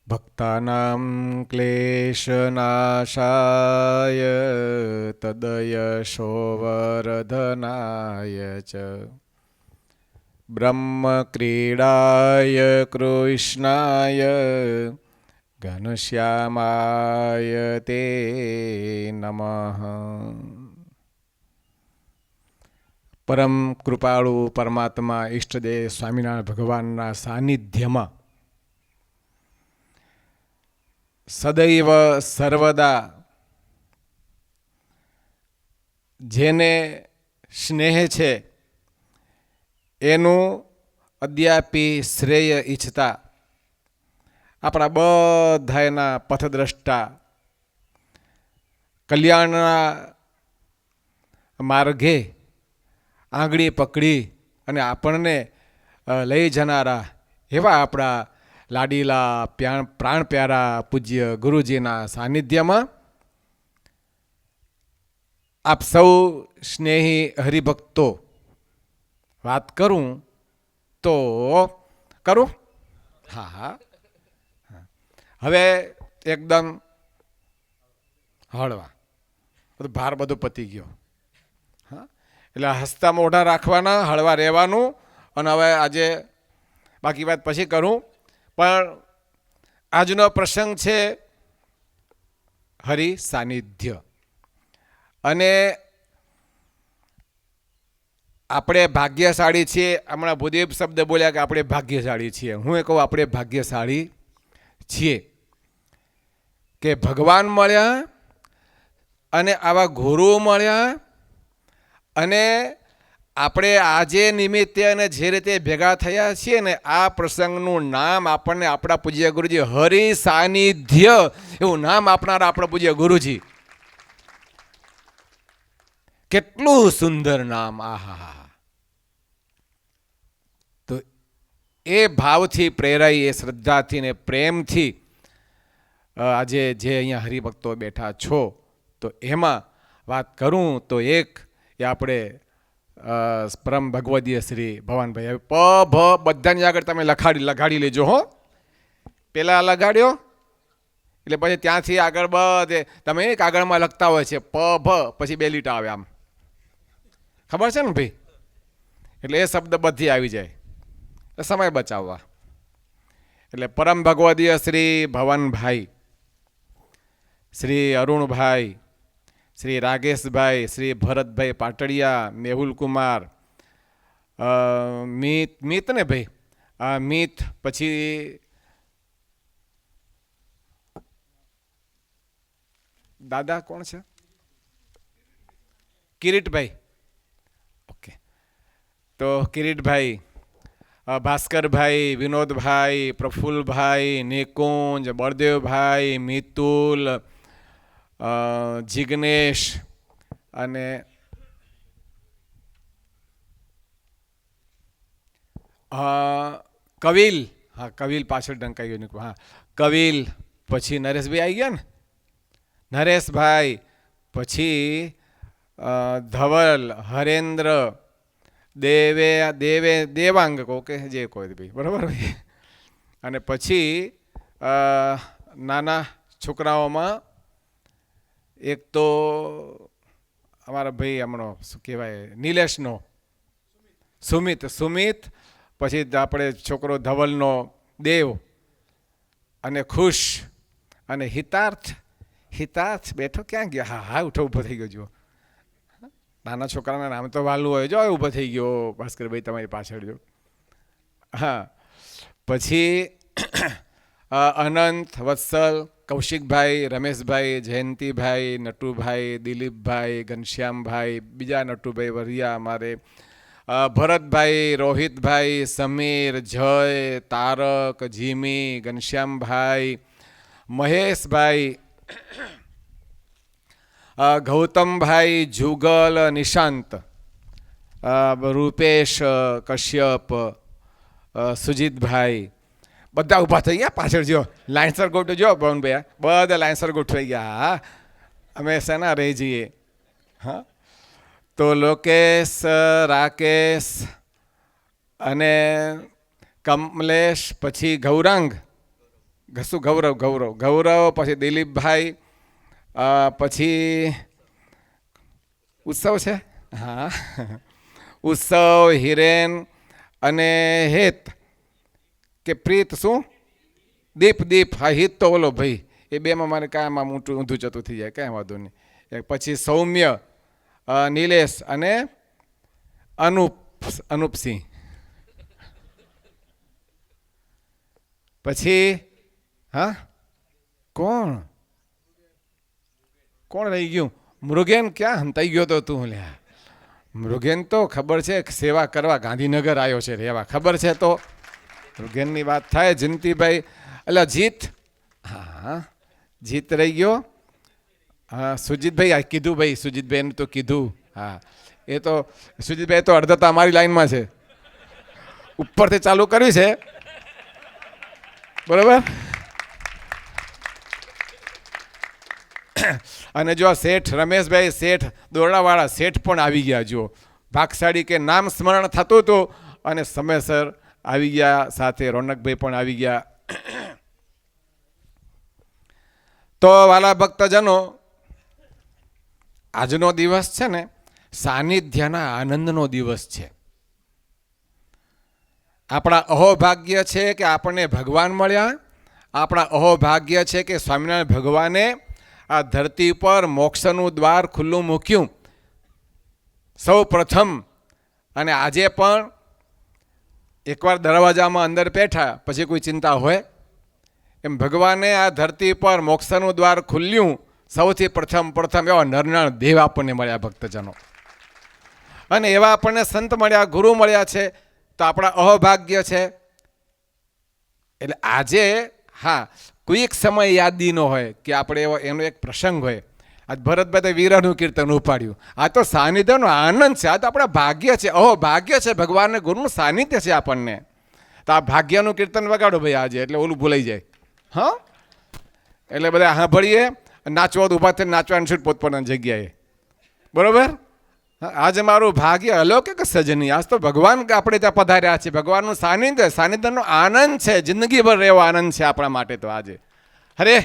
ભક્તાનાં ક્લેશનાશાય તદયશોવર્ધનાય ચ બ્રહ્મક્રીડાય કૃષ્ણાય ઘનશ્યામાય તે નમઃ. પરમ કૃપાળુ પરમાત્મા ઈષ્ટદેવ સ્વામિનારાયણ ભગવાનના સાનિધ્યમાં સદૈવ સર્વદા જેને સ્નેહ છે એનું અદ્યાપી શ્રેય ઈચ્છતા આપણા બધાના પથદ્રષ્ટા, કલ્યાણના માર્ગે આંગળી પકડી અને આપણને લઈ જનારા એવા આપણા લાડીલા પ્રાણ પ્યારા પૂજ્ય ગુરુજીના સાનિધ્યમાં આપ સૌ સ્નેહી હરિભક્તો, વાત કરું તો કરું? હા હા. હવે એકદમ હળવા, બધું ભાર બધું પતી ગયો. હા, એટલે હસતા મોઢા રાખવાના, હળવા રહેવાનું. અને હવે આજે બાકી વાત પછી કરું, પણ આજનો પ્રસંગ છે હરિ સાનિધ્ય. અને આપણે ભાગ્યશાળી છીએ. હમણાં ભૂદેવ શબ્દ બોલ્યા કે આપણે ભાગ્યશાળી છીએ. હું એ કહું આપણે ભાગ્યશાળી છીએ કે ભગવાન મળ્યા અને આવા ગુરુ મળ્યા. અને આપણે આજે નિમિત્તે અને જે રીતે ભેગા થયા છીએ ને, આ પ્રસંગનું નામ આપણને આપણા પૂજ્ય ગુરુજી હરિ સાનિધ્ય એવું નામ આપનારા આપણા પૂજ્ય ગુરુજી. કેટલું સુંદર નામ! આહા! તો એ ભાવથી પ્રેરાઈ, એ શ્રદ્ધાથી ને પ્રેમથી આજે જે અહીંયા હરિભક્તો બેઠા છો, તો એમાં વાત કરું તો એક એ આપણે પરમ ભગવદીય શ્રી ભવાનભાઈ. હવે પ ભ બધાની આગળ તમે લગાડી લેજો હો. પેલા લગાડ્યો એટલે પછી ત્યાંથી આગળ બધે તમે કાગળમાં લખતા હોય છે પ ભ, પછી બે લીટા આવે આમ, ખબર છે ને ભાઈ? એટલે એ શબ્દ બધી આવી જાય, સમય બચાવવા. એટલે પરમ ભગવદીય શ્રી ભવનભાઈ, શ્રી અરુણભાઈ, શ્રી રાગેશભાઈ, શ્રી ભરતભાઈ પાટડિયા, મેહુલકુમાર, મિત ને ભાઈ, મિત, પછી દાદા કોણ છે? કિરીટભાઈ. ઓકે, તો કિરીટભાઈ, ભાસ્કરભાઈ, વિનોદભાઈ, પ્રફુલ્લભાઈ, નિકુંજ, બળદેવભાઈ, મિતુલ, જિગ્નેશ અને કવિલ. હા, કવિલ પાછળ ડંકાઈ ગયો. હા, કવિલ. પછી નરેશભાઈ આવી ગયા ને, નરેશભાઈ. પછી ધવલ, હરેન્દ્ર, દેવાંગ, ઓકે, જે કોઈ ભાઈ, બરાબર ભાઈ. અને પછી નાના છોકરાઓમાં એક તો અમારા ભાઈ હમણાં શું કહેવાય, નિલેશનો, સુમિત. પછી આપણે છોકરો ધવલનો દેવ, અને ખુશ, અને હિતાર્થ બેઠો ક્યાં ગયો? હા હા, ઊભો થઈ ગયો. જો નાના છોકરાના નામ તો વાલું હોય. જો ઊભો થઈ ગયો ભાસ્કરભાઈ તમારી પાછળ. જો હા. પછી અનંત, વત્સલ, કૌશિકભાઈ, રમેશભાઈ, જયંતિભાઈ, નટુભાઈ, દિલીપભાઈ, ઘનશ્યામભાઈ, બીજા નટુભાઈ વરિયા અમારે, ભરતભાઈ, રોહિતભાઈ, સમીર, જય, તારક, જીમી, ઘનશ્યામભાઈ, મહેશભાઈ, ગૌતમભાઈ, જુગલ, નિશાંત, રૂપેશ, કશ્યપ, સુજીતભાઈ, બધા ઊભા થઈ ગયા પાછળ. જો લાઇનસર ગોઠવજો પવનભાઈ, બધા લાઇનસર ગોઠવાઈ ગયા. હા, અમે શેના રહી જઈએ. હા, તો લોકેશ, રાકેશ અને કમલેશ, પછી ગૌરાંગ, શું ગૌરવ, પછી દિલીપભાઈ, પછી ઉત્સવ છે, હા, ઉત્સવ, હિરેન અને હેત કે પ્રીત, શું દીપ, હા હિત તો ઓલો ભાઈ, એ બેમાં મારે કાંઈ આમ ઊંધું ચતું થઈ જાય, કાંઈ વાંધો નહીં. પછી સૌમ્ય, નિલેશ અને અનુપસિંહ. પછી હા કોણ રહી ગયું? મૃગેન ક્યાં હંતાઈ ગયો તો તું? લ્યા મૃગેન તો ખબર છે સેવા કરવા ગાંધીનગર આવ્યો છે રહેવા, ખબર છે. તો મૃગેનની વાત થાય. જયંતિભાઈ, એટલે જીત, હા જીત રહી ગયો. હા સુજીતભાઈ, આ કીધું ભાઈ, સુજીતભાઈને તો કીધું. હા એ તો સુજીતભાઈ તો અડધા તો અમારી લાઈનમાં છે, ઉપરથી ચાલુ કર્યું છે, બરાબર. અને જો આ શેઠ રમેશભાઈ, શેઠ દોરડાવાળા શેઠ પણ આવી ગયા. જો ભાગશાળી કે નામ સ્મરણ થતું હતું અને સમયસર આવી ગયા. સાથે રોનકભાઈ પણ આવી ગયા. તો વાલા ભક્તજનો, આજનો દિવસ છે ને સાનિધ્યના આનંદનો દિવસ છે. આપણા અહોભાગ્ય છે કે આપણને ભગવાન મળ્યા. આપણા અહોભાગ્ય છે કે સ્વામિનારાયણ ભગવાને આ ધરતી પર મોક્ષનું દ્વાર ખુલ્લું મૂક્યું સૌ પ્રથમ. અને આજે પણ એકવાર દરવાજામાં અંદર બેઠા પછી કોઈ ચિંતા હોય? એમ ભગવાને આ ધરતી પર મોક્ષનું દ્વાર ખુલ્યું સૌથી પ્રથમ એવા નરનાળ દેવ આપણને મળ્યા ભક્તજનો, અને એવા આપણને સંત મળ્યા, ગુરુ મળ્યા છે. તો આપણા અહોભાગ્ય છે. એટલે આજે હા કોઈક સમય યાદી ન હોય કે આપણે એનો એક પ્રસંગ હોય. આજ ભરતભાઈ વીરાનું કીર્તન ઉપાડ્યું. આ તો સાનિધ્યનો આનંદ છે. આ તો આપણા ભાગ્ય છે, અહોભાગ્ય છે. ભગવાનને ગુરુનું સાનિધ્ય છે આપણને. તો આ ભાગ્યનું કીર્તન વગાડો ભાઈ આજે, એટલે ઓલું ભૂલાઈ જાય. હા એટલે બધા સાંભળીએ, નાચવા ઊભા થઈને નાચવાનું છે પોતપોતાની જગ્યાએ, બરોબર. આજે મારું ભાગ્ય અલૌકિક સજની. આજ તો ભગવાન આપણે ત્યાં પધાર્યા છે. ભગવાનનું સાનિધ્યનો આનંદ છે. જિંદગીભર રહેવો આનંદ છે આપણા માટે. તો આજે હરે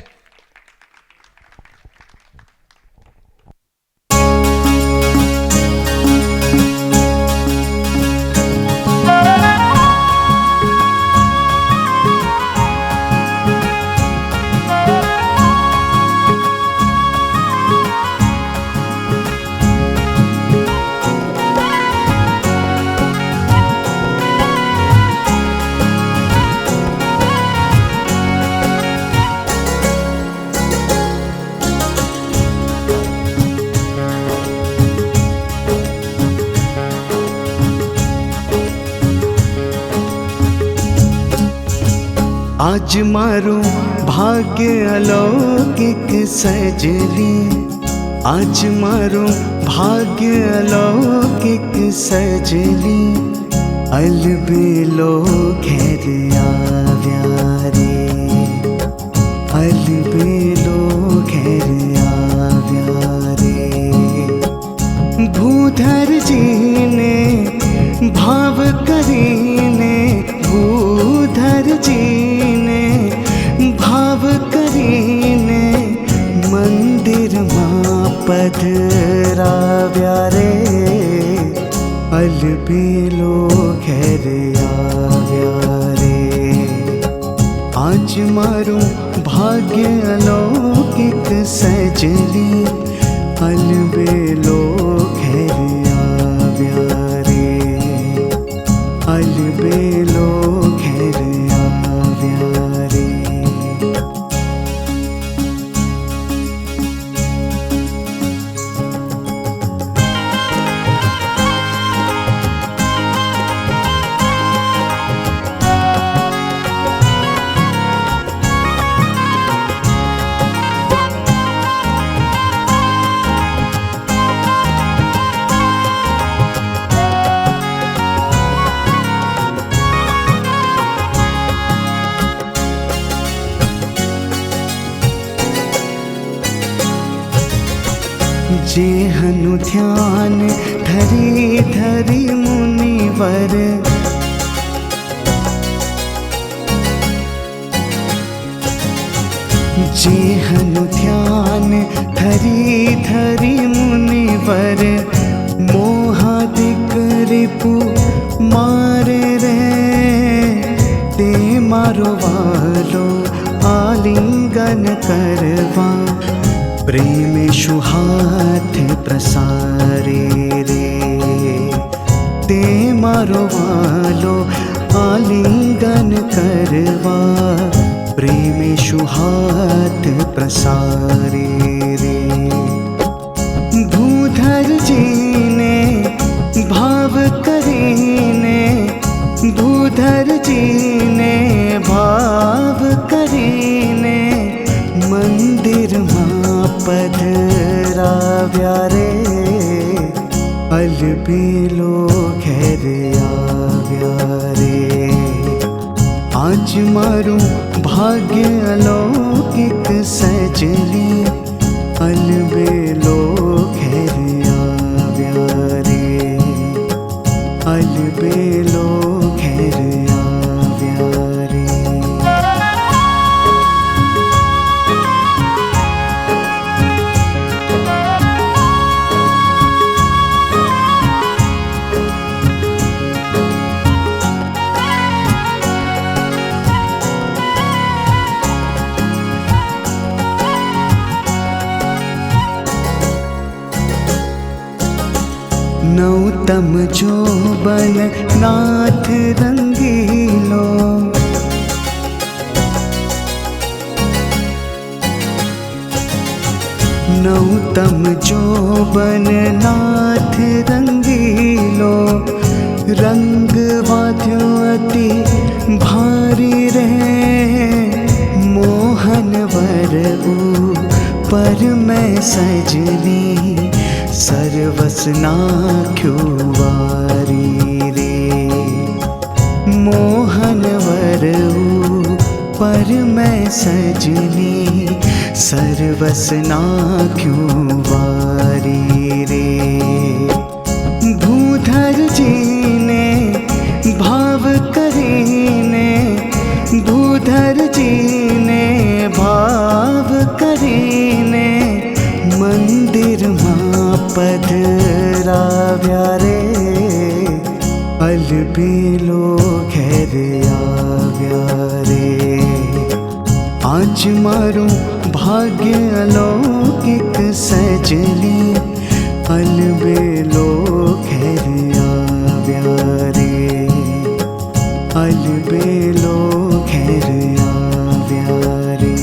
आज मारू भाग्य अलौकिक सजली, आज मारू भाग्य अलौकिक सजली, अलबेलो घेर આવ્યા રે, अलबेलो घेर આવ્યા રે. ભૂધરજીને ભાવ કરીને, ભૂધરજીને ભાવ કરીને મંદિરમાં પધરાવ્યા રે, अलबेलो घेर આવ્યા રે. આજ મારું ભાગ્ય અલૌકિક સજલી, अलबेलो घेर આવ્યા રે, अलबेलो घेर આવ્યા રે. જેહનું ધ્યાન ધરી ધરી મુનિવર, पू मारे रे ते मारो वालो आलिंगन करवा प्रेमेशु हाथ प्रसारे रे ते मारो वालो आलिंगन करवा प्रेमेशु हाथ प्रसारे रे भूधर जी ने भाव करीने भूधर जी ने भाव करीने मंदिर मां पधराव्या रे अलबेलो घेर आव्या रे आज मारू भाग्य अलौकिक सजली अलबेलो घेर आव्या रे अलबेलो घेर आव्या रे नौतम जोबन नाथ रंगीलो नौतम जोबन नाथ रंगीलो रंग वाद्यो अति भारी रे मोहन वरऊ पर मैं सजनी सर्वस नाख्यो वारी रे मोहन वरऊ पर मैं सजनी सर्वस नाख्यो वारी रे भूधर जी ने भाव करीने भूधर जी ने भाव करीने मंदिर मां पधराव्या रे अलबेलो घेर आव्या रे आज मारू भाग्य अलौकिक सजली अलबेलो घेर आव्या रे अलबेलो घेर आव्या रे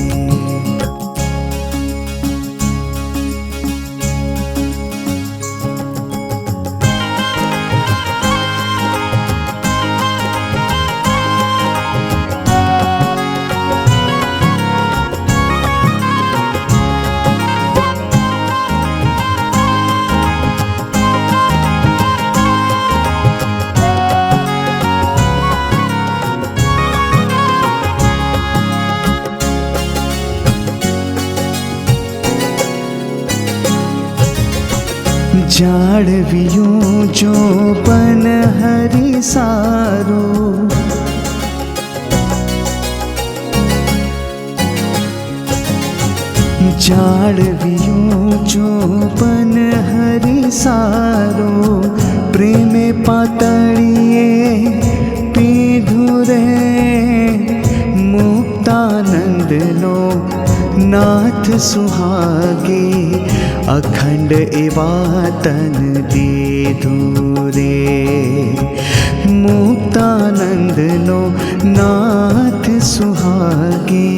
जाड़वियों जो बन हरि सारो जाड़वियों जो बन हरि सारो प्रेमे पातड़िए पीधु रे मुक्तानंद लो नाथ सुहागे अखंड एवातन दीधु रे मुक्तानंद नो नाथ सुहागे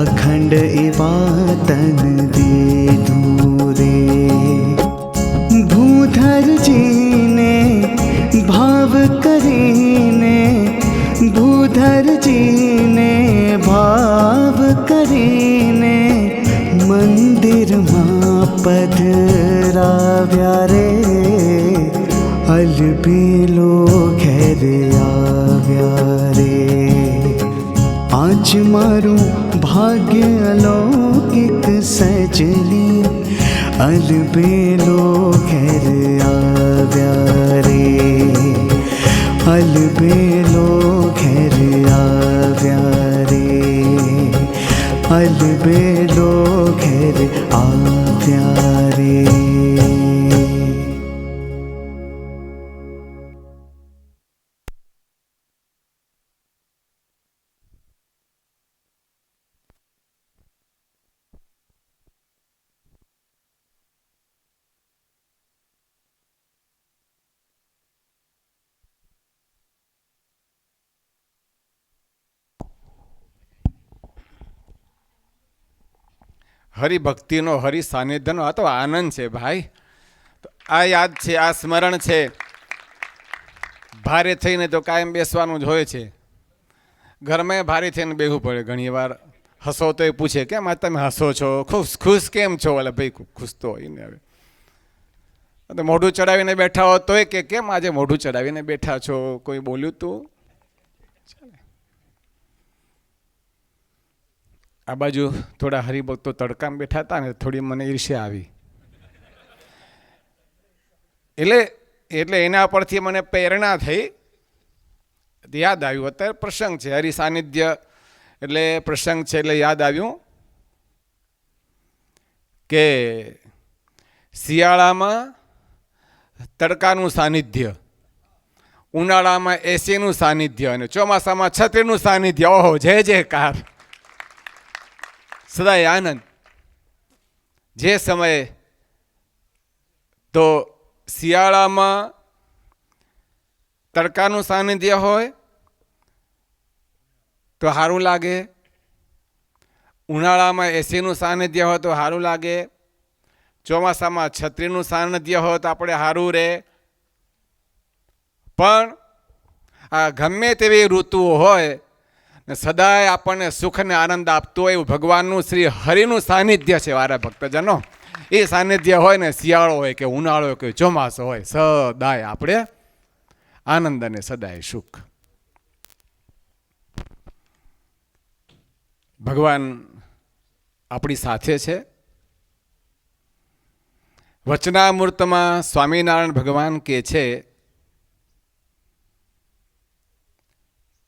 अखंड एवातन दीधु रे भूधर जी ने भाव करीने भूधर जी ने भाव करीने मंदिर मां पधराव्या रे अलबेलो घेर आव्या रे आज मारू भाग्य अलौकिक सजली अलबेलो घेर आव्या रे अलबेलो घेर आव्या रे अलबेलो घेर आव्या रे। હરિભક્તિનો, હરિ સાનિધ્યનો આ તો આનંદ છે ભાઈ. તો આ યાદ છે, આ સ્મરણ છે. ભારે થઈને તો કાયમ બેસવાનું જ હોય છે. ઘરમાં ભારે થઈને બેસવું પડે ઘણી વાર. હસો તો એ પૂછે કેમ આજ તમે હસો છો, ખુશ કેમ છો? એટલે ભાઈ ખુશ તો હોય ને. હવે મોઢું ચડાવીને બેઠા હો તોય કે કેમ આજે મોઢું ચડાવીને બેઠા છો, કોઈ બોલ્યું તું? આ બાજુ થોડા હરિભક્તો તડકામાં બેઠા હતા ને, થોડી મને ઈર્ષ્યા આવી. એટલે એના પરથી મને પ્રેરણા થઈ, યાદ આવ્યું. અત્યારે પ્રસંગ છે, હરિ સાનિધ્ય એટલે પ્રસંગ છે, એટલે યાદ આવ્યું કે શિયાળામાં તડકાનું સાનિધ્ય, ઉનાળામાં એસીનું સાનિધ્ય અને ચોમાસામાં છત્રીનું સાનિધ્ય. ઓહો, જય જયકાર, સદાય આનંદ. જે સમયે તો શિયાળામાં તડકાનું સાનિધ્ય હોય તો સારું લાગે, ઉનાળામાં એસીનું સાનિધ્ય હોય તો સારું લાગે, ચોમાસામાં છત્રીનું સાનિધ્ય હોય તો આપણે સારું રહે. પણ આ ગમે તેવી ઋતુઓ હોય ને સદાય આપણને સુખ ને આનંદ આપતું હોય એવું ભગવાનનું શ્રી હરિનું સાનિધ્ય છે. વારા ભક્તજનો, એ સાનિધ્ય હોય ને, શિયાળો હોય કે ઉનાળો હોય કે ચોમાસો હોય, સદાય આપણે આનંદ અને સદાય સુખ. ભગવાન આપણી સાથે છે. વચનામૃતમાં સ્વામિનારાયણ ભગવાન કહે છે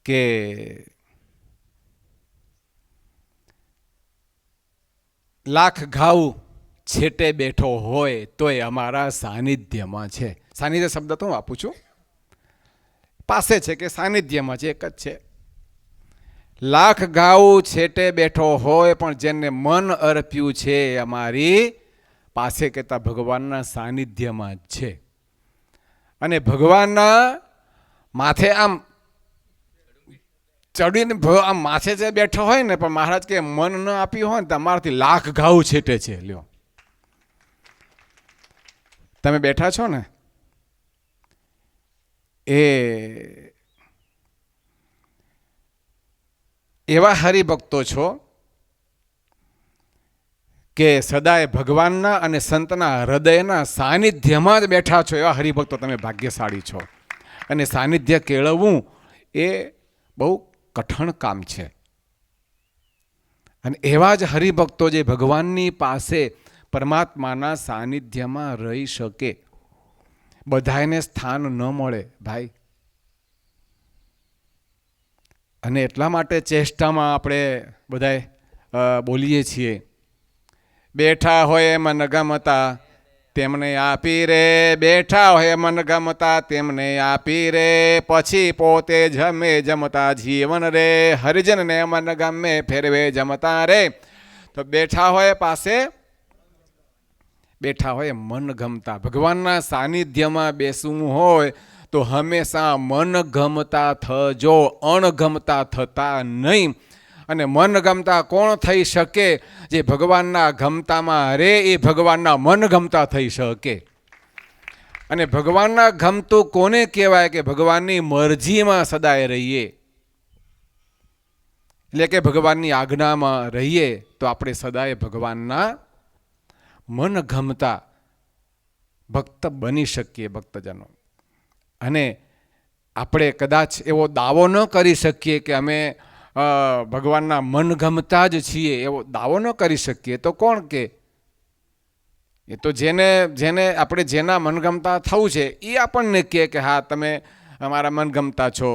કે લાખ ઘાવ છેટે બેઠો હોય તોય અમારા સાનિધ્યમાં છે. સાનિધ્ય શબ્દ તો હું આપું છું, પાસે છે કે સાનિધ્યમાં છે, એક જ છે. લાખ ઘાવ છેટે બેઠો હોય પણ જેને મન અર્પ્યું છે અમારી પાસે, કહેતા ભગવાનના સાનિધ્યમાં જ છે. અને ભગવાનના માથે આમ ચડીને આમ માથે જે બેઠો હોય ને, પણ મહારાજ કે મન ન આપ્યું હોય ને તો અમારાથી લાખ ઘાવ છેટે છે. લ્યો, તમે બેઠા છો ને, એવા હરિભક્તો છો કે સદાય ભગવાનના અને સંતના હૃદયના સાનિધ્યમાં જ બેઠા છો. એવા હરિભક્તો તમે ભાગ્યશાળી છો. અને સાનિધ્ય કેળવવું એ બહુ કઠણ કામ છે. અને એવા જ હરિભક્તો જે ભગવાનની પાસે પરમાત્માના સાનિધ્યમાં રહી શકે. બધાને સ્થાન ન મળે ભાઈ. અને એટલા માટે ચેષ્ટામાં આપણે બધા બોલીએ છીએ, બેઠા હોય મન ગમતા તેમને આપી રે, બેઠા હોય મન ગમતા તેમને આપી રે, પછી પોતે જમે જમતા જીવન રે, હરિજનને મન ગમે ફેરવે જમતા રે. તો બેઠા હોય પાસે, બેઠા હોય મન ગમતા, ભગવાનના સાનિધ્યમાં બેસવું હોય તો હંમેશા મન ગમતા થજો, અણગમતા થતા નહીં. અને મન ગમતા કોણ થઈ શકે? જે ભગવાનના ગમતામાં રે એ ભગવાનના મન ગમતા થઈ શકે. અને ભગવાનના ગમતું કોને કહેવાય? કે ભગવાનની મરજીમાં સદાય રહીએ, એટલે કે ભગવાનની આજ્ઞામાં રહીએ તો આપણે સદાય ભગવાનના મન ગમતા ભક્ત બની શકીએ. ભક્તજનો, અને આપણે કદાચ એવો દાવો ન કરી શકીએ કે અમે ભગવાનના મનગમતા જ છીએ, એવો દાવો ન કરી શકીએ તો કોણ કે? એ તો જેને આપણે જેના મનગમતા થવું છે એ આપણને કહે કે હા તમે અમારા મનગમતા છો.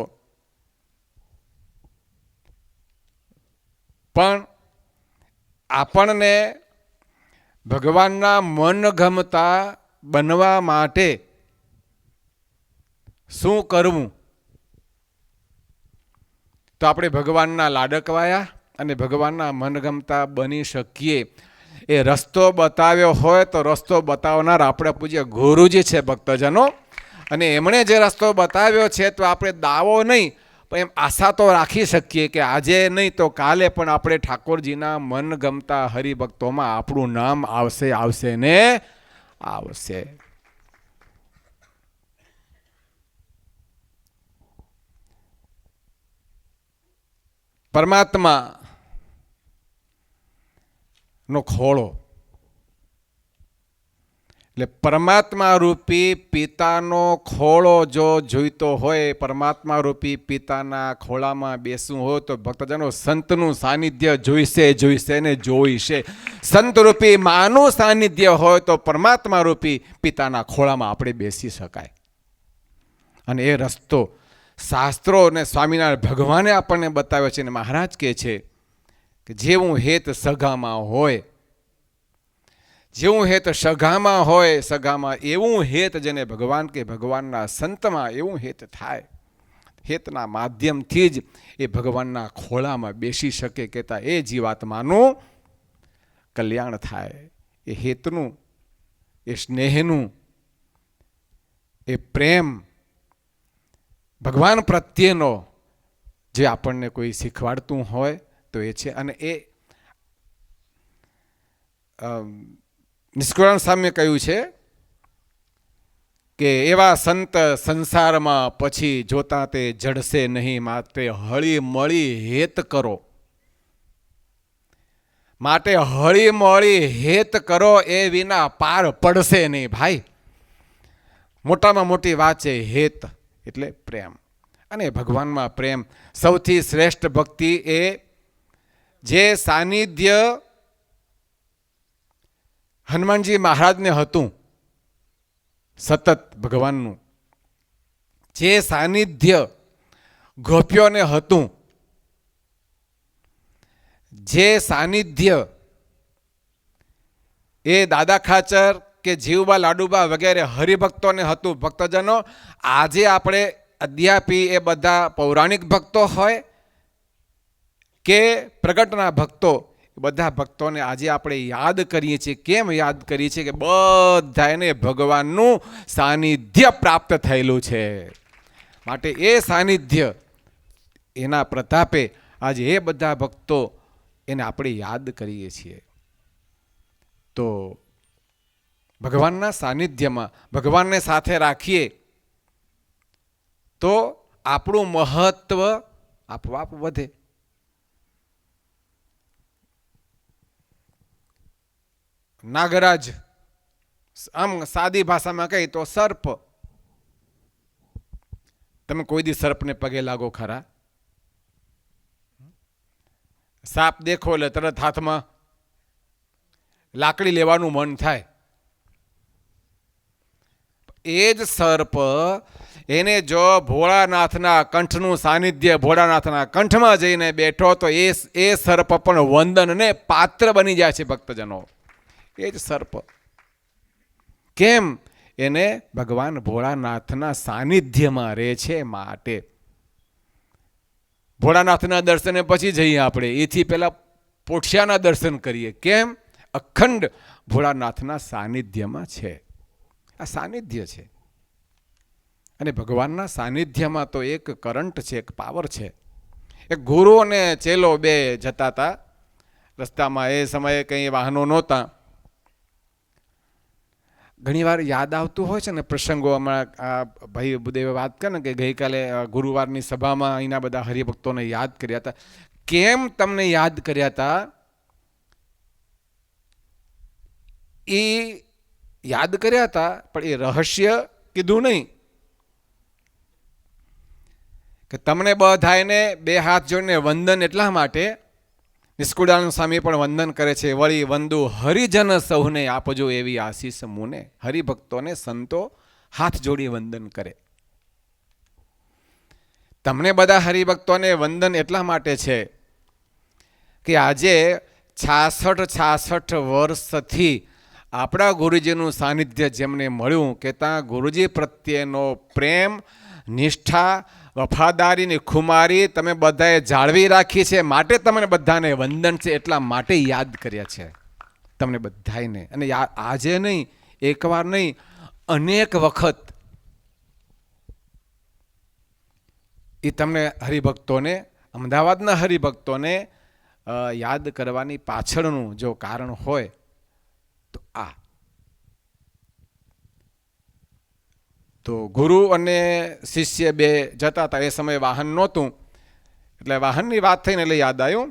પણ આપણને ભગવાનના મનગમતા બનવા માટે શું કરવું? તો આપણે ભગવાનના લાડકવાયા અને ભગવાનના મનગમતા બની શકીએ. એ રસ્તો બતાવ્યો હોય તો રસ્તો બતાવનાર આપણે પૂજ્ય ગુરુજી છે ભક્તજનો. અને એમણે જે રસ્તો બતાવ્યો છે તો આપણે દાવો નહીં એમ આશા તો રાખી શકીએ કે આજે નહીં તો કાલે પણ આપણે ઠાકોરજીના મનગમતા હરિભક્તોમાં આપણું નામ આવશે આવશે ને આવશે. પરમાત્મા નો ખોળો એટલે પરમાત્મા રૂપી પિતાનો ખોળો જો જોઈતો હોય, પરમાત્મા રૂપી પિતાના ખોળામાં બેસવું હોય તો ભક્તજનો સંતનું સાનિધ્ય જોઈશે ને જોઈશે. સંત રૂપી માનું સાનિધ્ય હોય તો પરમાત્મા રૂપી પિતાના ખોળામાં આપણે બેસી શકાય. અને એ રસ્તો શાસ્ત્રો અને સ્વામિનારાયણ ભગવાને આપણને બતાવ્યો છે. અને મહારાજ કહે છે કે જેવું હેત સગામાં હોય, જેવું હેત સગામાં હોય, સગામાં એવું હેત જેને ભગવાન કે ભગવાનના સંતમાં એવું હેત થાય. હેતના માધ્યમથી જ એ ભગવાનના ખોળામાં બેસી શકે, કહેતા એ જીવાત્માનું કલ્યાણ થાય. એ હેતનું, એ સ્નેહનું, એ પ્રેમ ભગવાન પ્રત્યેનો જે આપણને કોઈ શીખવાડતું હોય તો એ છે. અને એ નિષ્કુળાનંદ સ્વામીએ કહ્યું છે કે એવા સંત સંસારમાં પછી જોતા તે જડશે નહીં, માટે હળી મળી હેત કરો. માટે હળી મળી હેત કરો, એ વિના પાર પડશે નહીં. ભાઈ, મોટામાં મોટી વાત છે હેત એટલે પ્રેમ. અને ભગવાનમાં પ્રેમ સૌથી શ્રેષ્ઠ ભક્તિ એ જે સાનિધ્ય હનુમાનજી મહારાજને હતું સતત ભગવાનનું, જે સાનિધ્ય ગોપીઓને હતું, જે સાનિધ્ય એ દાદા ખાચર કે જીવબા લાડુબા વગેરે હરિભક્તોને હતું. ભક્તજનો, આજે આપણે અદ્યાપી એ બધા પૌરાણિક ભક્તો હોય કે પ્રગટના ભક્તો, બધા ભક્તોને આજે આપણે યાદ કરીએ છીએ. કેમ યાદ કરીએ છીએ? કે બધાને ભગવાનનું સાનિધ્ય પ્રાપ્ત થયેલું છે. માટે એ સાનિધ્ય, એના પ્રતાપે આજે એ બધા ભક્તો એને આપણે યાદ કરીએ છીએ. તો ભગવાનના સાનિધ્યમાં ભગવાનને સાથે રાખીએ તો આપણું મહત્વ આપોઆપ વધે. નાગરાજ, આમ સાદી ભાષામાં કહી તો સર્પ. તમે કોઈ દી સર્પને પગે લાગો ખરા? સાપ દેખો એટલે તરત હાથમાં લાકડી લેવાનું મન થાય. એ જ સર્પ, એને જો ભોળાનાથના કંઠનું સાનિધ્ય ભોળાનાથના કંઠમાં જઈને બેઠો તો એ સર્પ પણ વંદનને પાત્ર બની જાય છે. ભક્તજનો, એ જ સર્પ. કેમ? એને ભગવાન ભોળાનાથના સાનિધ્યમાં રહે છે. માટે ભોળાનાથના દર્શને પછી જઈએ આપણે, એથી પહેલા પોઠિયાના દર્શન કરીએ. કેમ? અખંડ ભોળાનાથના સાનિધ્યમાં છે. આ સાનિધ્ય છે. અને ભગવાનના સાનિધ્યમાં તો એક કરંટ છે, એક પાવર છે. એક ગુરુ અને ચેલો બે જતા હતા રસ્તામાં. એ સમયે કંઈ વાહનો નહોતા. ઘણીવાર યાદ આવતું હોય છે ને પ્રસંગો. હમણાં આ ભાઈ બુદેવે વાત કરે ને કે ગઈકાલે ગુરુવારની સભામાં અહીંના બધા હરિભક્તોને યાદ કર્યા હતા. કેમ તમને યાદ કર્યા હતા? એ યાદ કર્યા હતા પણ એ રહસ્ય કીધું નહીં. કે તમને બધાને બે હાથ જોડીને વંદન એટલા માટે, નિષ્કુળાનંદ સ્વામી પણ વંદન કરે છે, વળી વંદુ હરિજન સૌને આપજો એવી આશીષ મુને. હરિભક્તોને સંતો હાથ જોડી વંદન કરે. તમને બધા હરિભક્તોને વંદન એટલા માટે છે કે આજે 66 વર્ષથી આપણા ગુરુજીનું સાનિધ્ય જેમને મળ્યું, કે ત્યાં ગુરુજી પ્રત્યેનો પ્રેમ, નિષ્ઠા, વફાદારીની ખુમારી તમે બધાએ જાળવી રાખી છે. માટે તમને બધાને વંદન છે. એટલા માટે યાદ કર્યા છે તમને બધાને. અને આજે નહીં, એકવાર નહીં, અનેક વખત એ તમને હરિભક્તોને, અમદાવાદના હરિભક્તોને યાદ કરવાની પાછળનું જો કારણ હોય તો આ. તો ગુરુ અને શિષ્ય બે જતા હતા. એ સમયે વાહન નહોતું, એટલે વાહનની વાત થઈને એટલે યાદ આવ્યું.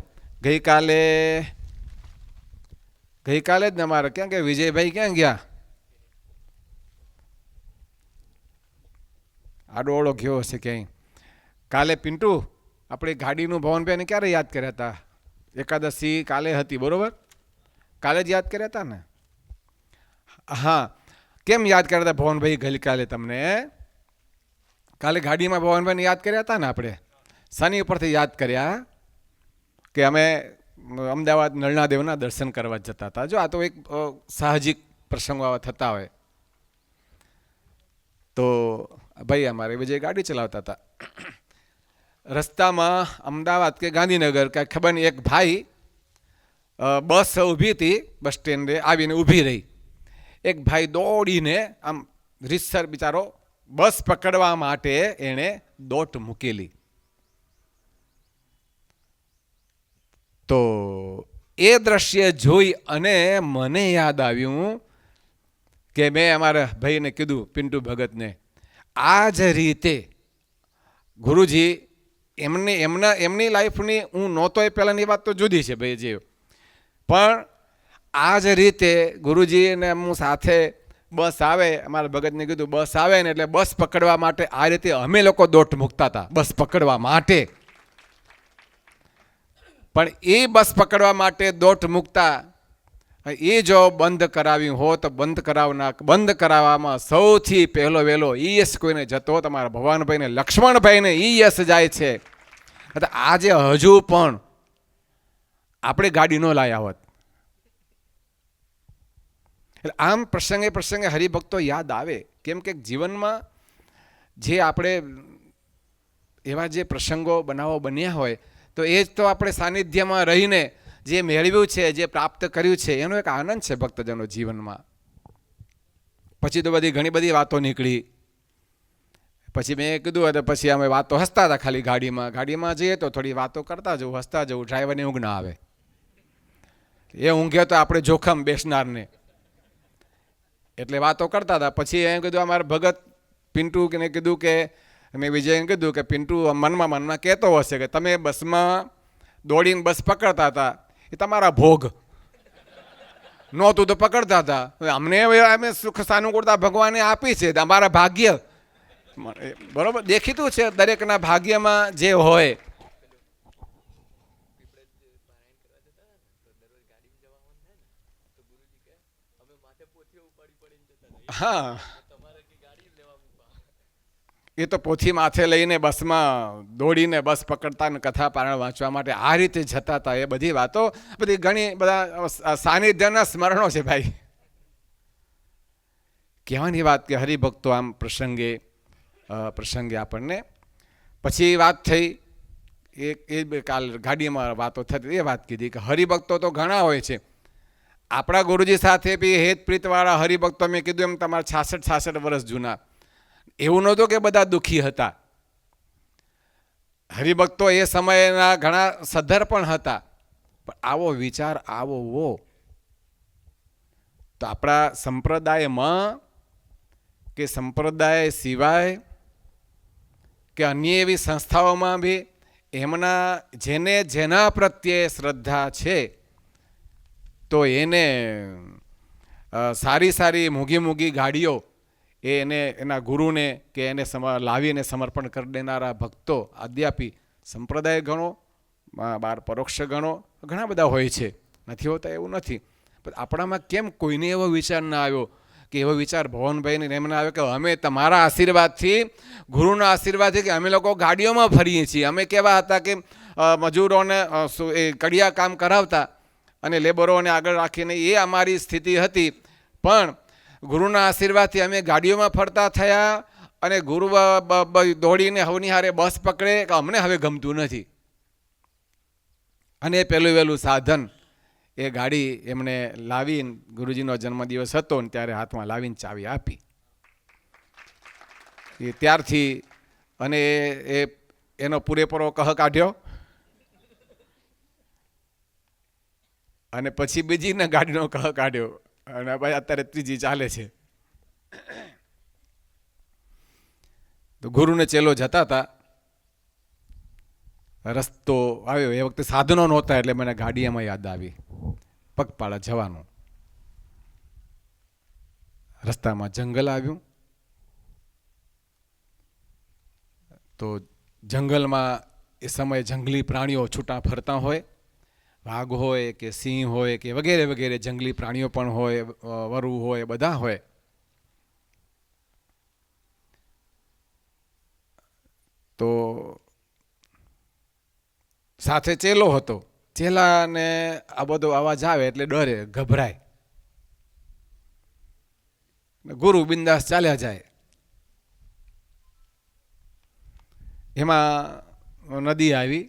ગઈકાલે જ ને અમારે ક્યાં કે વિજયભાઈ ક્યાં ગયા? આડોળો ગયો હશે ક્યાંય. કાલે પિન્ટુ આપણી ગાડીનું ભવનભાઈને ક્યારે યાદ કર્યા હતા? એકાદશી કાલે હતી, બરોબર? કાલે જ યાદ કર્યા હતા ને? હા, કેમ યાદ કર્યા હતા ભવનભાઈ ગઈકાલે તમને? કાલે ગાડીમાં ભવનભાઈને યાદ કર્યા હતા ને આપણે? શનિ ઉપરથી યાદ કર્યા કે અમે અમદાવાદ નળનાદેવના દર્શન કરવા જતા હતા. જો આ તો એક સાહજિક પ્રસંગો આવા થતા હોય. તો ભાઈ અમારે વિજય ગાડી ચલાવતા હતા. રસ્તામાં અમદાવાદ કે ગાંધીનગર કાંઈ ખબર નહીં, એક ભાઈ બસ ઊભી હતી, બસ સ્ટેન્ડે આવીને ઊભી રહી. એક ભાઈ દોડીને આમ રીતસર બિચારો બસ પકડવા માટે એણે દોટ મૂકેલી. તો એ દ્રશ્ય જોઈ અને મને યાદ આવ્યું કે મેં અમારા ભાઈને કીધું, પિન્ટુ ભગતને, આ જ રીતે ગુરુજી એમની લાઈફની, હું નહોતો એ પહેલાંની વાત તો જુદી છે ભાઈ, જે પણ આ જ રીતે ગુરુજીને હું સાથે બસ આવે, અમારા ભગતને કીધું બસ આવે ને એટલે બસ પકડવા માટે આ રીતે અમે લોકો દોટ મૂકતા હતા, બસ પકડવા માટે. પણ એ બસ પકડવા માટે દોટ મૂકતા, એ જો બંધ કરાવ્યું હોત, બંધ કરાવવામાં સૌથી પહેલો વહેલો યશ કોઈને જતો, તમારા ભવાનભાઈને, લક્ષ્મણભાઈને યશ જાય છે. આજે હજુ પણ આપણે ગાડી ન લાયા હોત. એટલે આમ પ્રસંગે હરિભક્તો યાદ આવે, કેમ કે જીવનમાં જે આપણે એવા જે પ્રસંગો બનાવો બન્યા હોય, તો એ જ તો આપણે સાનિધ્યમાં રહીને જે મેળવ્યું છે, જે પ્રાપ્ત કર્યું છે, એનો એક આનંદ છે ભક્તજનો જીવનમાં. પછી તો ઘણી બધી વાતો નીકળી. પછી મેં કીધું, પછી અમે વાતો હસતા હતા ખાલી ગાડીમાં જઈએ તો થોડી વાતો કરતા જવું, હસતા જવું, ડ્રાઈવરને ઊંઘ ના આવે. એ ઊંઘે તો આપણે જોખમ બેસનારને, એટલે વાતો કરતા હતા. પછી એમ કીધું, અમારા ભગત પિન્ટુને કીધું કે, મેં વિજયને કીધું કે પિન્ટુ મનમાં કહેતો હશે કે તમે બસમાં દોડીને બસ પકડતા હતા, એ તમારા ભોગ નહોતું તો પકડતા હતા. અમને અમે સુખ સાનુકૂળતા ભગવાને આપી છે, અમારા ભાગ્ય. બરોબર, દેખીતું છે દરેકના ભાગ્યમાં જે હોય. હા, એ તો પોથી માથે લઈને બસમાં દોડીને બસ પકડતા ને કથા પારાયણ વાંચવા માટે આ રીતે જતા હતા. એ બધી વાતો, ઘણી બધા સાનિધ્યના સ્મરણો છે ભાઈ. કહેવાની વાત કે હરિભક્તો આમ પ્રસંગે આપણને. પછી વાત થઈ એ કાલ ગાડીમાં વાતો થતી, એ વાત કીધી કે હરિભક્તો તો ઘણા હોય છે. આપણા ગુરુજી સાથે બી હેતપ્રીતવાળા હરિભક્તો, મેં કીધું એમ તમારા 66 વર્ષ જૂના. એવું નહોતું કે બધા દુઃખી હતા. હરિભક્તો એ સમયના ઘણા સદ્ધર પણ હતા. પણ આવો વિચાર આવો તો આપણા સંપ્રદાયમાં કે સંપ્રદાય સિવાય કે અન્ય એવી સંસ્થાઓમાં બી જેના પ્રત્યે શ્રદ્ધા છે, તો એને સારી મોંઘી ગાડીઓ એના ગુરુને કે એને લાવીને સમર્પણ કરી દેનારા ભક્તો આદ્યાપી સંપ્રદાય ગણો, બાર પરોક્ષ ગણો, ઘણા બધા હોય છે, નથી હોતા એવું નથી. પણ આપણામાં કેમ કોઈને એવો વિચાર ના આવ્યો કે એવો વિચાર ભવનભાઈને એમને આવ્યો કે અમે તમારા આશીર્વાદથી, ગુરુના આશીર્વાદથી કે અમે લોકો ગાડીઓમાં ફરીએ છીએ. અમે કેવા હતા કે મજૂરોને એ કડિયા કામ કરાવતા અને લેબરોને આગળ રાખીને એ અમારી સ્થિતિ હતી. પણ ગુરુના આશીર્વાદથી અમે ગાડીઓમાં ફરતા થયા અને ગુરુ દોડીને હવની હારે બસ પકડે કે અમને હવે ગમતું નથી. અને પહેલું વહેલું સાધન એ ગાડી એમણે લાવીને, ગુરુજીનો જન્મદિવસ હતો ને ત્યારે હાથમાં લાવીને ચાવી આપી. એ ત્યારથી અને એ એનો પૂરેપૂરો કહ કાઢ્યો અને પછી બીજીને ગાડીનો કહ કાઢ્યો અને ભાઈ અત્યારે ત્રીજી ચાલે છે. તો ગુરુને ચેલો જતા હતા, રસ્તો આવ્યો, એ વખતે સાધનો નહોતા એટલે મને ગાડી એમાં યાદ આવી, પગપાળા જવાનું. રસ્તામાં જંગલ આવ્યું, તો જંગલમાં એ સમયે જંગલી પ્રાણીઓ છૂટા ફરતા હોય, વાઘ હોય કે સિંહ હોય કે વગેરે વગેરે જંગલી પ્રાણીઓ પણ હોય, વરુ હોય, બધા હોય. તો સાથે ચેલો હતો. ચેલાને આ બધો અવાજ આવે એટલે ડરે, ગભરાય. ગુરુ બિંદાસ ચાલ્યા જાય. એમાં નદી આવી,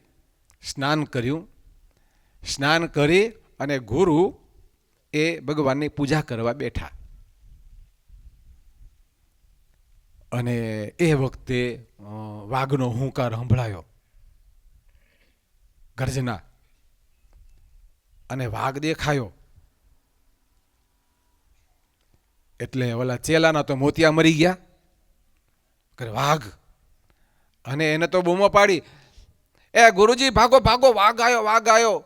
સ્નાન કર્યું. સ્નાન કરી અને ગુરુ એ ભગવાનની પૂજા કરવા બેઠા. અને એ વખતે વાઘનો હુંકાર સંભળાયો, ગર્જના, અને વાઘ દેખાયો. એટલે ઓલા ચેલાના તો મોતિયા મરી ગયા કે વાઘ. અને એને તો બૂમો પાડી, એ ગુરુજી ભાગો ભાગો, વાઘ આવ્યો, વાઘ આવ્યો.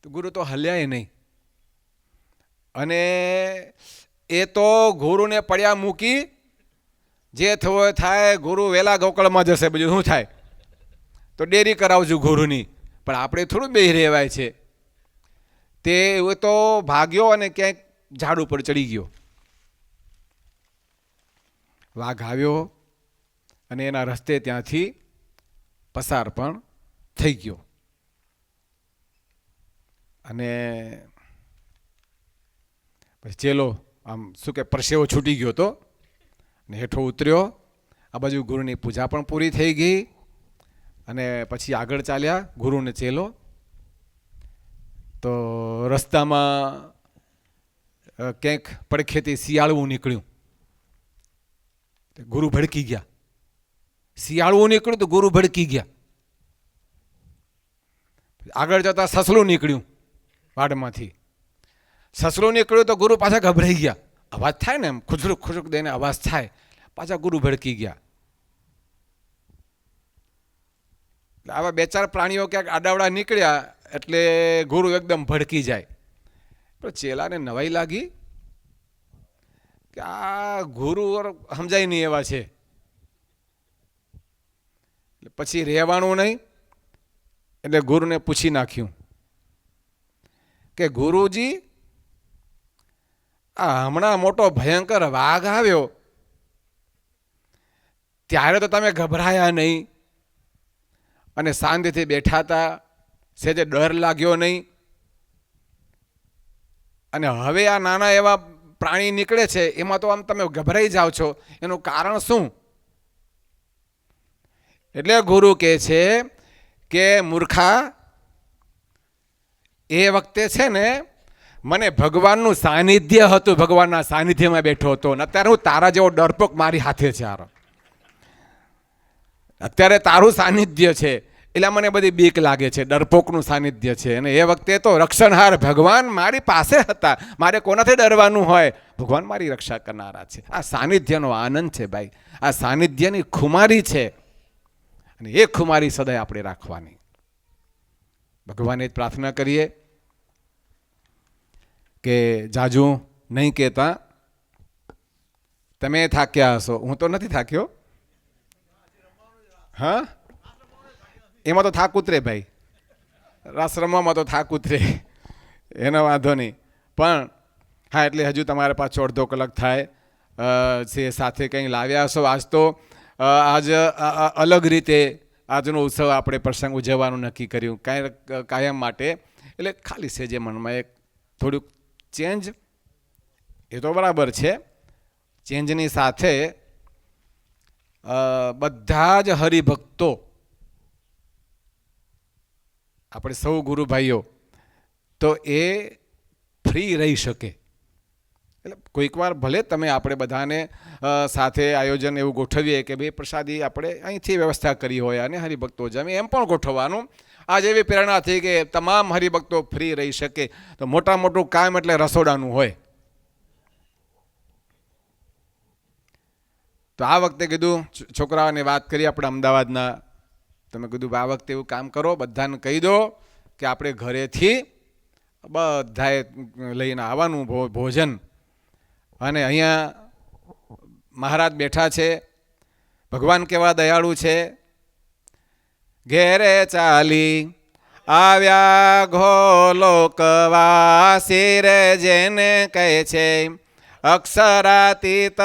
તો ગુરુ તો હલ્યાય નહીં. અને એ તો ગુરુને પડ્યા મૂકી, જે થવો થાય, ગુરુ વેલા ગોકળમાં જશે, બીજું શું થાય. તો ડેરી કરાવજો ગુરુની, પણ આપણે થોડું બેહી રહેવાય છે. તે તો ભાગ્યો અને ક્યાંક ઝાડ ઉપર ચડી ગયો. વાઘ આવ્યો અને એના રસ્તે ત્યાંથી પસાર પણ થઈ ગયો. અને પછી ચેલો આમ શું કે પરસેવો છૂટી ગયો તો ને હેઠો ઉતર્યો. આ બાજુ ગુરુની પૂજા પણ પૂરી થઈ ગઈ. અને પછી આગળ ચાલ્યા ગુરુ ને ચેલો. તો રસ્તામાં ક્યાંક પડખેથી શિયાળવું નીકળ્યું. ગુરુ ભડકી ગયા. શિયાળવું નીકળ્યું તો ગુરુ ભડકી ગયા. આગળ જતા સસલું નીકળ્યું વાડમાંથી. સસલું નીકળ્યું તો ગુરુ પાછા ગભરાઈ ગયા. અવાજ થાય ને એમ ખુશરૂક ખુશરૂક દઈને અવાજ થાય, પાછા ગુરુ ભડકી ગયા. આવા બે ચાર પ્રાણીઓ ક્યાંક આડાવડા નીકળ્યા એટલે ગુરુ એકદમ ભડકી જાય. પણ ચેલાને નવાઈ લાગી કે આ ગુરુ સમજાય નહીં એવા છે. પછી રહેવાનું નહીં એટલે ગુરુને પૂછી નાખ્યું કે ગુરુજી, આ હમણાં મોટો ભયંકર વાઘ આવ્યો ત્યારે તો તમે ગભરાયા નહીં અને શાંતિથી બેઠા હતા, સેજે ડર લાગ્યો નહીં, અને હવે આ નાના એવા પ્રાણી નીકળે છે એમાં તો આમ તમે ગભરાઈ જાઓ છો, એનું કારણ શું? એટલે ગુરુ કહે છે કે મૂર્ખા, એ વખતે છે ને મને ભગવાનનું સાનિધ્ય હતું, ભગવાનના સાનિધ્યમાં બેઠો હતો. અત્યારે હું તારા જેવો ડરપોક મારી હાથે છે. અત્યારે તારું સાનિધ્ય છે એટલે મને બધી બીક લાગે છે, ડરપોકનું સાનિધ્ય છે. અને એ વખતે તો રક્ષણહાર ભગવાન મારી પાસે હતા. મારે કોનાથી ડરવાનું હોય? ભગવાન મારી રક્ષા કરનારા છે. આ સાનિધ્યનો આનંદ છે ભાઈ, આ સાનિધ્યની ખુમારી છે. અને એ ખુમારી સદાય આપણે રાખવાની. ભગવાને જ પ્રાર્થના કરીએ કે જાજુ નહીં કહેતા, તમે થાક્યા હશો, હું તો નથી થાક્યો. હા, એમાં તો થાક ઉતરે ભાઈ, રાસ રમવામાં તો થાક ઉતરે, એનો વાંધો નહીં. પણ હા, એટલે હજુ તમારે પાછો અડધો કલાક થાય છે. સાથે કંઈ લાવ્યા હશો. આજ તો આજ અલગ રીતે આજનો ઉત્સવ આપણે પ્રસંગ ઉજવવાનું નક્કી કર્યું કાયમ માટે. એટલે ખાલી છે જે મનમાં એક થોડુંક ચેન્જ, એ તો બરાબર છે. ચેન્જની સાથે બધા જ હરિભક્તો, આપણે સૌ ગુરુભાઈઓ તો એ ફ્રી રહી શકે એટલે કોઈક વાર ભલે તમે આપણે બધાને સાથે આયોજન એવું ગોઠવીએ કે ભાઈ પ્રસાદી આપણે અહીંથી વ્યવસ્થા કરી હોય અને હરિભક્તો જમે એમ પણ ગોઠવવાનું. આજ એવી પ્રેરણા થઈ કે તમામ હરિભક્તો ફ્રી રહી શકે તો મોટું કામ એટલે રસોડાનું હોય. તો આ વખતે કીધું છોકરાઓને વાત કરી આપણે અમદાવાદના, તમે કીધું આ વખતે એવું કામ કરો, બધાને કહી દો કે આપણે ઘરેથી બધાએ લઈને આવવાનું ભોજન. અને અહીંયા મહારાજ બેઠા છે, ભગવાન કેવા દયાળુ છે. ઘેરે ચાલી આવ્યા ગોલોકવાસી રે જેને કહે છે અક્ષરાતીત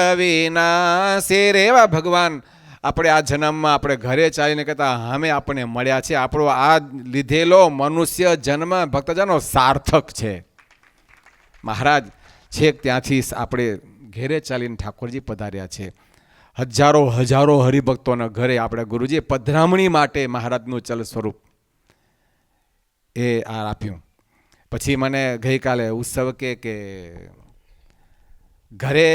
અવિનાશી રે. એવા ભગવાન આપણે આ જન્મમાં આપણે ઘરે ચાલીને કહેતા અમે આપણને મળ્યા છે. આપણો આ લીધેલો મનુષ્ય જન્મ ભક્તજનો સાર્થક છે. મહારાજ છેક ત્યાંથી આપણે ઘેરે ચાલીને ઠાકોરજી પધાર્યા છે. હજારો હરિભક્તોના ઘરે આપણે ગુરુજી પધરામણી માટે મહારાજનું ચલ સ્વરૂપ એ આ આપ્યું. પછી મને ગઈકાલે ઉત્સવ કે ઘરે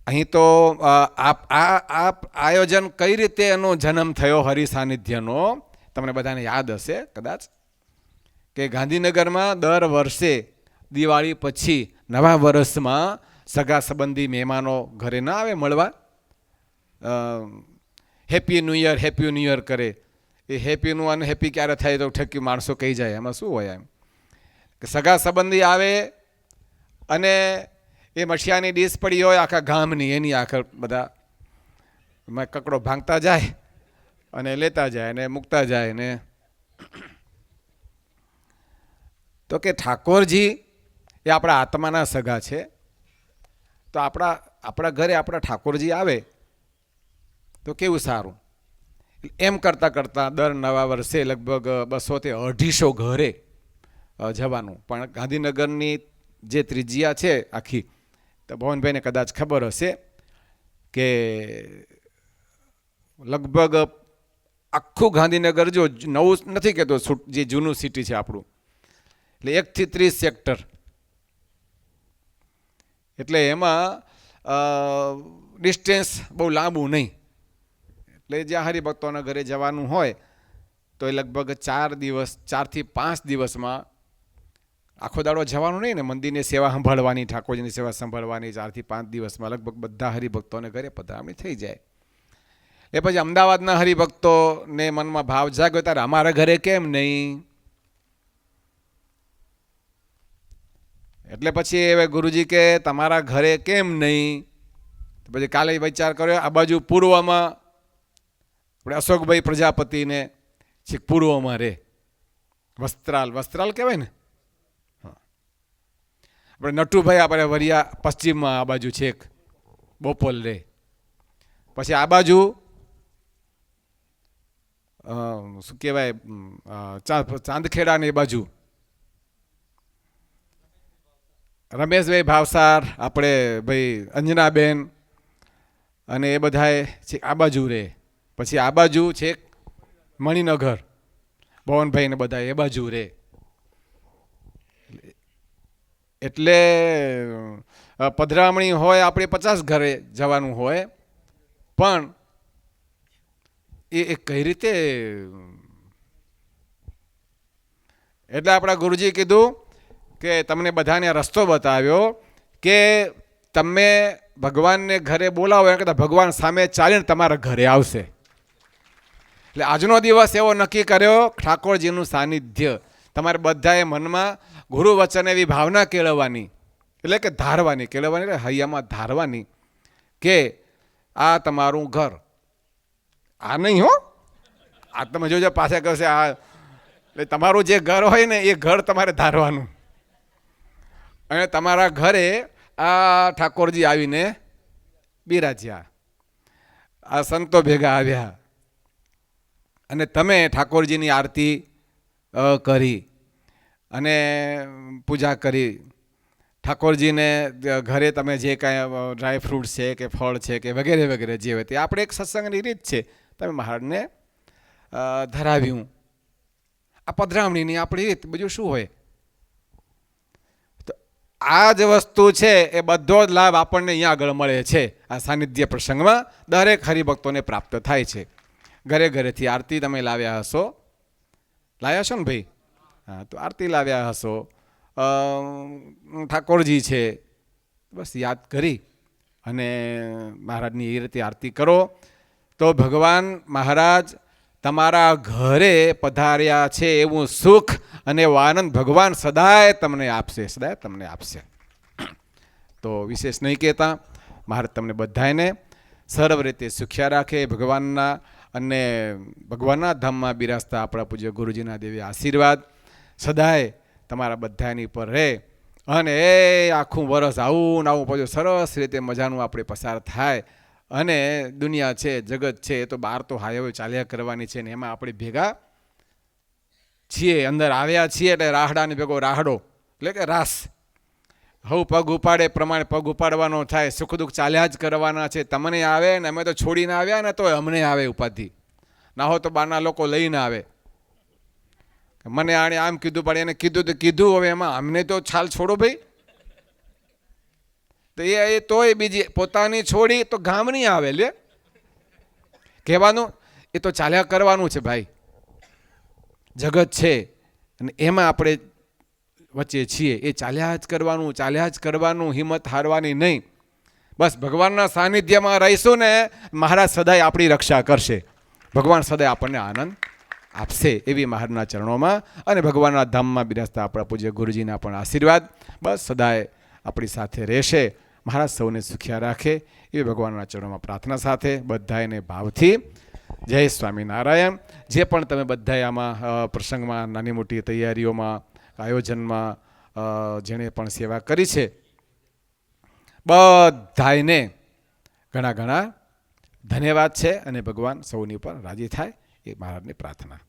અહીં તો આયોજન કઈ રીતે એનો જન્મ થયો હરિ સાનિધ્યનો તમને બધાને યાદ હશે કદાચ કે ગાંધીનગરમાં દર વર્ષે દિવાળી પછી નવા વર્ષમાં સગા સંબંધી મહેમાનો ઘરે ના આવે મળવા, હેપી ન્યૂ યર કરે. એ હેપીનું અનહેપી ક્યારે થાય તો ઠેક્યું માણસો કહી જાય, એમાં શું હોય એમ કે સગા સંબંધી આવે અને એ મઠિયાની ડીશ પડી હોય આખા ગામની, એની આખર બધા કકડો ભાંગતા જાય અને લેતા જાય અને મૂકતા જાય ને. તો કે ઠાકોરજી એ આપણા આત્માના સગા છે. તો આપણા ઘરે આપણા ઠાકોરજી આવે તો કેવું સારું. એમ કરતાં દર નવા વર્ષે લગભગ 200 થી 250 ઘરે જવાનું. પણ ગાંધીનગરની જે ત્રિજ્યા છે આખી, તો ભવનભાઈને કદાચ ખબર હશે કે લગભગ આખું ગાંધીનગર જો નવું નથી કહેતો, જે જૂનું સિટી છે આપણું, એટલે 1 થી 30 સેક્ટર. એટલે એમાં ડિસ્ટન્સ બહુ લાંબુ નહીં. એટલે જ્યાં હરિભક્તોના ઘરે જવાનું હોય તો એ લગભગ 4 થી 5 દિવસમાં આખો દાડો જવાનું નહીં ને, મંદિરની સેવા સંભાળવાની, ઠાકોરજીની સેવા સંભાળવાની. 4 થી 5 દિવસમાં લગભગ બધા હરિભક્તોને ઘરે પધરામણી થઈ જાય. એ પછી અમદાવાદના હરિભક્તોને મનમાં ભાવ જાગ્યો ત્યારે અમારા ઘરે કેમ નહીં. એટલે પછી હવે ગુરુજી કે તમારા ઘરે કેમ નહીં. પછી કાલે વિચાર કર્યો આ બાજુ પૂર્વમાં આપણે અશોકભાઈ પ્રજાપતિને છેક પૂર્વમાં રહે, વસ્ત્રાલ કહેવાય ને. આપણે નટુભાઈ આપણે વરિયા પશ્ચિમમાં આ બાજુ છેક બોપલ રહે. પછી આ બાજુ શું કહેવાય ચાંદખેડા ને એ બાજુ રમેશભાઈ ભાવસાર, આપણે ભાઈ અંજનાબેન અને એ બધાએ છેક આ બાજુ રહે. પછી આ બાજુ છેક મણિનગર ભવનભાઈ ને બધા એ બાજુ રહે. એટલે પધરામણી હોય આપણે 50 ઘરે જવાનું હોય, પણ એ કઈ રીતે. એટલે આપણા ગુરુજી કીધું કે તમને બધાને રસ્તો બતાવ્યો કે તમે ભગવાનને ઘરે બોલાવો એના કરતાં ભગવાન સામે ચાલીને તમારા ઘરે આવશે. એટલે આજનો દિવસ એવો નક્કી કર્યો, ઠાકોરજીનું સાનિધ્ય તમારે બધાએ મનમાં ગુરુ વચન એવી ભાવના કેળવવાની, એટલે કે ધારવાની, કેળવવાની એટલે હૈયામાં ધારવાની કે આ તમારું ઘર. આ નહીં હો, આ તમે જોજો પાછા કહેશે આ. એટલે તમારું જે ઘર હોય ને એ ઘર તમારે ધારવાનું. અને તમારા ઘરે આ ઠાકોરજી આવીને બિરાજ્યા, આ સંતો ભેગા આવ્યા અને તમે ઠાકોરજીની આરતી કરી અને પૂજા કરી. ઠાકોરજીને ઘરે તમે જે કાંઈ ડ્રાય ફ્રૂટ છે કે ફળ છે કે વગેરે વગેરે જે હોય તે આપણે એક સત્સંગની રીત છે, તમે મહારાજને ધરાવ્યું. આ પધરામણીની આપણી રીત, બીજું શું હોય. તો આ જ વસ્તુ છે એ બધો જ લાભ આપણને અહીંયા આગળ મળે છે. આ સાનિધ્ય પ્રસંગમાં દરેક હરિભક્તોને પ્રાપ્ત થાય છે. ઘરે ઘરેથી આરતી તમે લાવ્યા હશો, લાવ્યા છો ને ભાઈ? હા, તો આરતી લાવ્યા હશો, ઠાકોરજી છે, બસ યાદ કરી અને મહારાજની એ રીતે આરતી કરો તો ભગવાન મહારાજ તમારા ઘરે પધાર્યા છે એવું સુખ અને એવો આનંદ ભગવાન સદાય તમને આપશે, સદાય તમને આપશે. તો વિશેષ નહીં કહેતા, મહારાજ તમને બધાને સર્વ રીતે સુખ્યા રાખે. ભગવાનના અને ભગવાનના ધામમાં બિરાજતા આપણા પૂજ્ય ગુરુજીના દેવી આશીર્વાદ સદાય તમારા બધાની પર રહે અને એ આખું વરસ આવું ને આવું પછી સરસ રીતે મજાનું આપણે પસાર થાય. અને દુનિયા છે, જગત છે, એ તો બહાર તો હાયવે ચાલ્યા કરવાની છે ને એમાં આપણે ભેગા છીએ, અંદર આવ્યા છીએ એટલે રાહડાને ભેગો રાહડો એટલે કે રાસ. હવ પગ ઉપાડે પ્રમાણે પગ ઉપાડવાનો થાય. સુખ દુઃખ ચાલ્યા જ કરવાના છે. તમને આવે ને અમે તો છોડીને આવ્યા ને તો અમને આવે ઉપાધિ. ના હો તો બહારના લોકો લઈને આવે. મને આણે આમ કીધું પણ એને કીધું તો કીધું, હવે એમાં અમને તો છાલ છોડો ભાઈ. તો એ તોય બીજી પોતાની છોડી તો ગામની આવે લે કહેવાનું. એ તો ચાલ્યા કરવાનું છે ભાઈ. જગત છે અને એમાં આપણે વચ્ચે છીએ. એ ચાલ્યા જ કરવાનું, ચાલ્યા જ કરવાનું, હિંમત હારવાની નહીં. બસ ભગવાનના સાનિધ્યમાં રહીશું ને મહારાજ સદાય આપણી રક્ષા કરશે. ભગવાન સદાય આપણને આનંદ આપશે એવી મહારાજના ચરણોમાં અને ભગવાનના ધામમાં બિરાજતા આપણા પૂજ્ય ગુરુજીના પણ આશીર્વાદ બસ સદાય આપણી સાથે રહેશે. મહારાજ સૌને સુખ્યા રાખે એવી ભગવાનના ચરણોમાં પ્રાર્થના સાથે બધાને ભાવથી જય સ્વામિનારાયણ. જે પણ તમે બધાએ આમાં પ્રસંગમાં નાની મોટી તૈયારીઓમાં આયોજનમાં જેણે પણ સેવા કરી છે બધાને ઘણા ઘણા ધન્યવાદ છે અને ભગવાન સૌની પર રાજી થાય એ મહારાજની પ્રાર્થના.